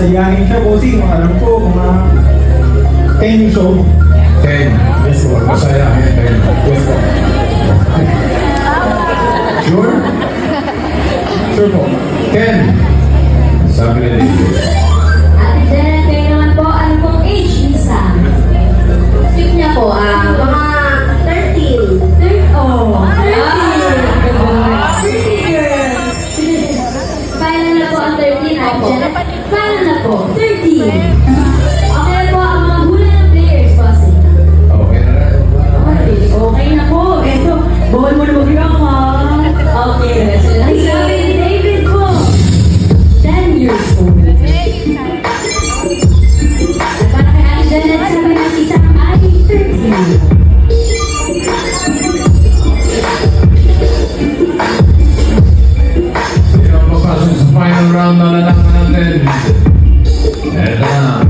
Masayahin siya, bossing. Alam ko, mga 10 years old. 10. Yes, po. Masaya. 10. Yes, po. Sure? Sure po. 10. Sabi na David. Ate Janet, kayo naman po, ano pong age ni Sam? Speak niya po, mga 13. 30. Oh, 30. 30 girl. Final na po ang 13, Ate Janet. Final na po, 13. Okay na po ang mga hula ng players, bossing. Okay na rin. Okay na po. Eto, bawal mo na mag-rock ha. Okay. Ang sabi ni David po, 10 years old. At para kay Ate Janet, sabi na si Sam ay 13. Sino ang papasok sa final round na lalaman natin? Eto na.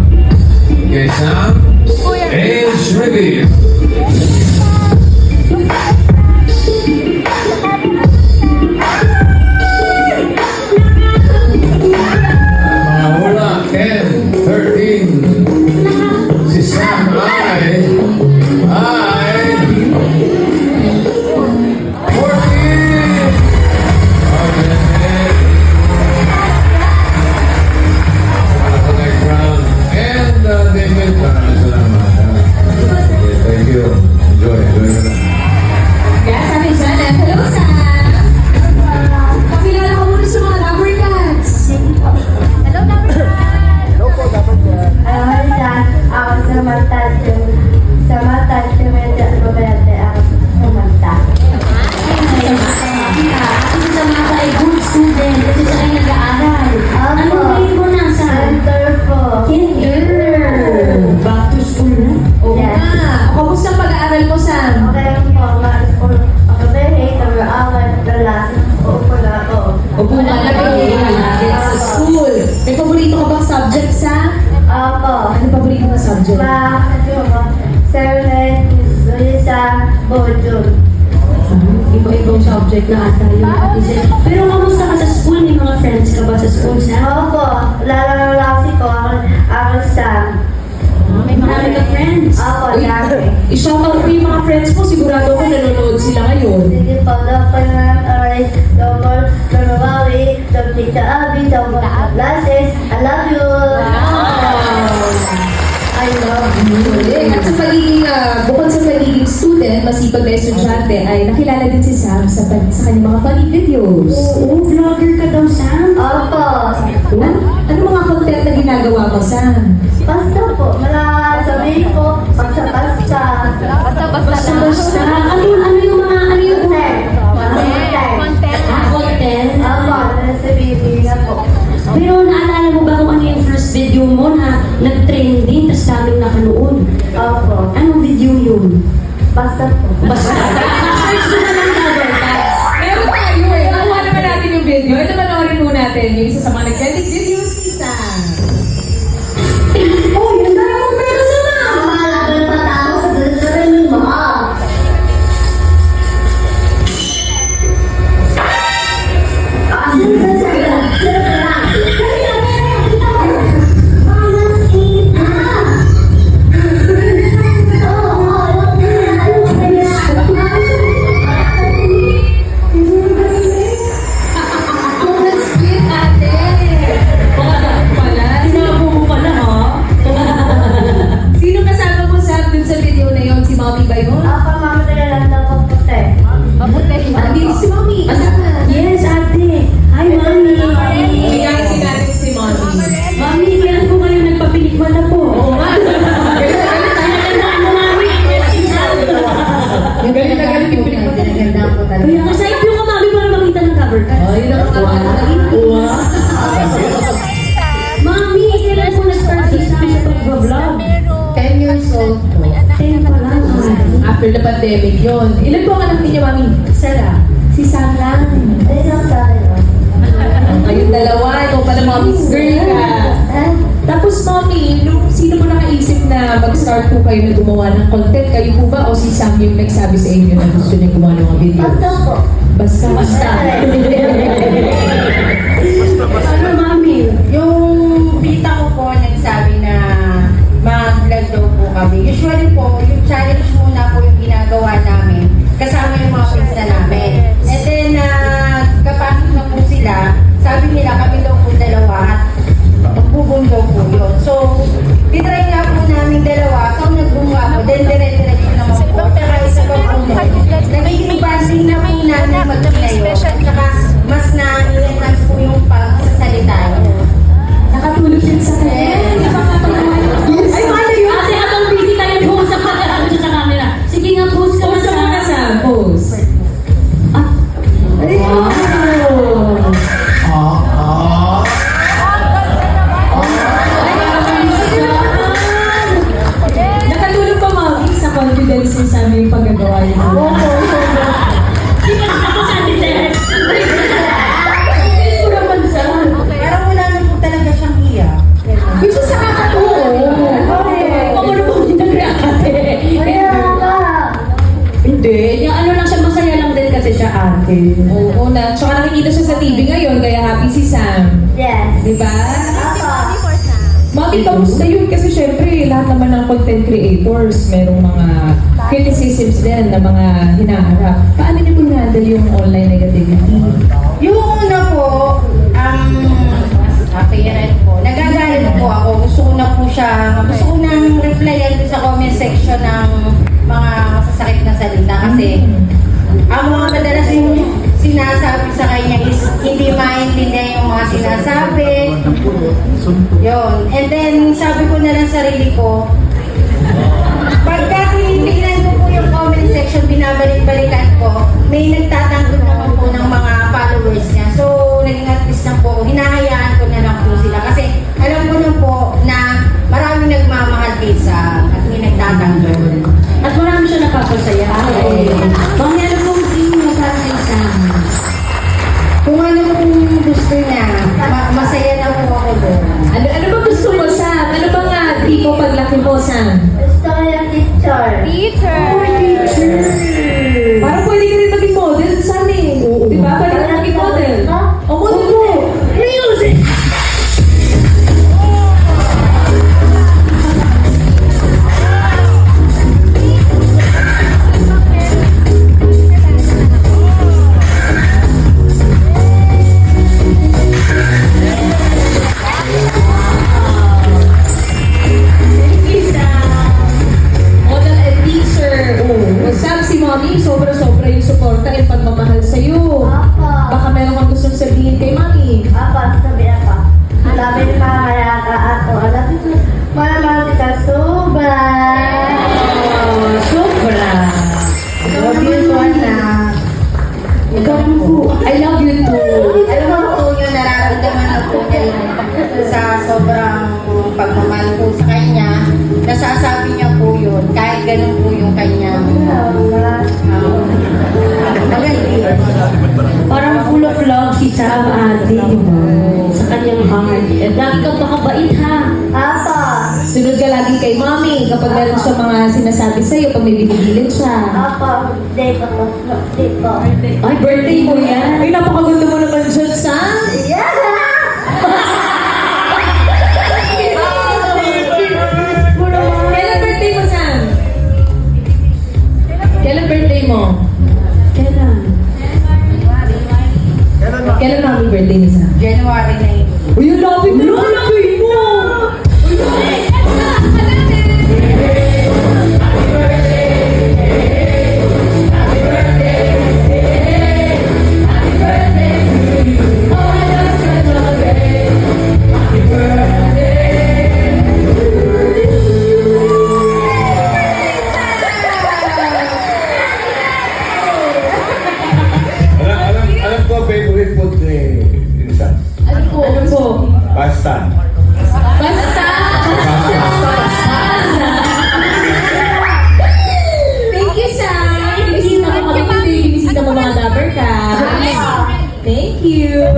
Okay, Sam. Age reveal. Mga hula, 10, 13. Si Sam ay 14. Okay. Para sa next round. And David, maraming salamat. Okay, thank you. Enjoy mo na. Kaya sabi ni Janet, hello Sam! Pakilala ko muna sa mga Rubber Cats. Hello Rubber Cats! Ako sa mata, medyo mabete ako sa mata. Kasi sa mga ay good student, kasi siya ay nag-aaral. Ano grade mo na sa Center po. Kinder? Back to school na? Oo Yes. nga. Kamusta ang pag-aaral mo, Sam? Okay po, ma-school. Ako din, nag-aaral, klase. Upo na ako. Opo nga na sa school. May paborito ka bang subject, Sam? Ako. Ano paborito na subject? Sermon, Luisa, Bodjum. Iba-ibang subject na ata yung Ate Jen. Pero kamusta ka sa school? May mga friends ka ba sa school, Sam? Opo, lalaki ko, ako Sam. May marami ka friends. Ako, Uy, dami. i-shoutout ko yung mga friends mo. Sigurado ko nanonood sila ngayon. Sige po, Dr. Orange, Dr. Mawawi, Dr. Tita Abby, Dr. Glasses. I love you. I love you. At sa pagiging, bukod sa pagiging student, masipag na estudyante, ay nakilala din si Sam sa kanyang mga funny videos. Oo, vlogger ka daw, Sam. Opo. Ano mga content na ginagawa mo, Sam? Basta po, sabihin ko, basta-basta. Basta-basta. Ano yung mga, ano yung Content. content? Opo, sabihin na po. Pero naalala mo ba kung ano yung first video mo na nag-trending, tapos daming nakanood? Opo. Anong video yun? Basta po. Basta. Search mo na lang Rubber Cats. Meron tayo eh. Nakuha naman natin yung video. Ito panoorin mo natin yung isa sa mga nag-edit videos ni Sam. Oh, yun na lang pero sa mga. Mahalaga pa tao sa dalawa mo. Split ate. Pala, sinabi mo pala ha? Sino kasama mo Sam dun sa video na yon? Si Mommy ba yun? Ako, mama lang na po puti. Hindi, si Mommy. Yes, ate. Hi, mami. Kaya natin si Mommy. Mami, kailan po kayo nagpapilikman na po? Oo nga. Yung galing na galing yung pinikot. Kaya nga, side view ka, mami, para makita ng cover card. Ay, nakakatawa. Mami, kailan po nag-start sa pag-vlog? 10 years old po. 10 pa lang. After the pandemic yun. Ilan po ang anak niyo, Mami? Sara. Si Sam lang. Ay, lang tayo. Kayong dalawa. Ikaw pala Mommy's girl ka. Tapos, Mommy, sino mo nakaisip na mag-start po kayo na gumawa ng content? Kayo po ba o si Sam yung nagsabi sa inyo na gusto niya gumawa ng mga video? Basta po. Basta. Ano, mami? Yung bita ko Sam. Yes. Di ba? Apa. Mami, kamusta yun? Kasi syempre, lahat naman ng content creators, merong mga criticisms din na mga hinaharap. Paano niyo po handle yung online negativity? Yung una po, parent po, nagagalit po ako. Gusto ko na po nang replyan ko sa comment section ng mga masasakit na salita kasi ang mga madalas yung sinasabi sa kanya is hindi maintindihan yung mga sinasabi. Yun. And then, sabi ko na lang sarili ko, pagka tinitignan ko po yung comment section, binabalik-balikan ko, may nagtatanggol naman po ng mga followers niya. So, naging at least na po, hinahayaan ko na lang po sila. Kasi alam ko na po na maraming nagmamahal kaysa at may nagtatanggol. At marami siya napapasaya. Mami, ano pong tingin mo para kay Sam? Kung ano pong gusto niya, masaya na po ako doon. Ano ba gusto mo, Sam? Ano ba nga tipo paglaki mo, Sam? Gusto ko yung teacher. Parang pwede ka rin maging model, Sam eh. Di ba? Pwede ka maging model. O, model mo. Music! Model and teacher. Oh, Sam, si Mommy, sobra-sobra yung suporta at pagmamahal sa'yo. Apa. Baka meron kang gustong sabihin kay Mommy. Apa, sabi apa. Sabi ni Mama yata ako. Alam ko, mahal kita sobra. Sobra. Love you so anak. Ikaw po. I love you too. Alam mo po yung nararamdaman na po niya yung sa sobrang pagmamahal po sa kanya. Nasasabi niya po yun, kahit ganun po yung kanyang maganda. Parang full of love si Sam, ate. Sa kanyang heart. At lagi kang makabait, ha? Apa. Sunod ka lagi kay Mommy kapag meron siya mga sinasabi sa'yo, pag may binigilit siya. Apa. Date ko. Date ko. Ay, birthday mo yan. Ay, napakaganda mo naman dyan, Sam. Yeah! Kailan birthday mo, Sam? Kailan birthday mo? Kailan? Kailan Mommy birthday ni Sam? January 9. Uy, ang lapit na naman ang birthday mo! Alam ko, favorite food ni Sam. Ano po? Ano po? Pasta. Basta! Thank you, Sam! Binisita mo kami today. Binisita mo mga lover ka. Thank you!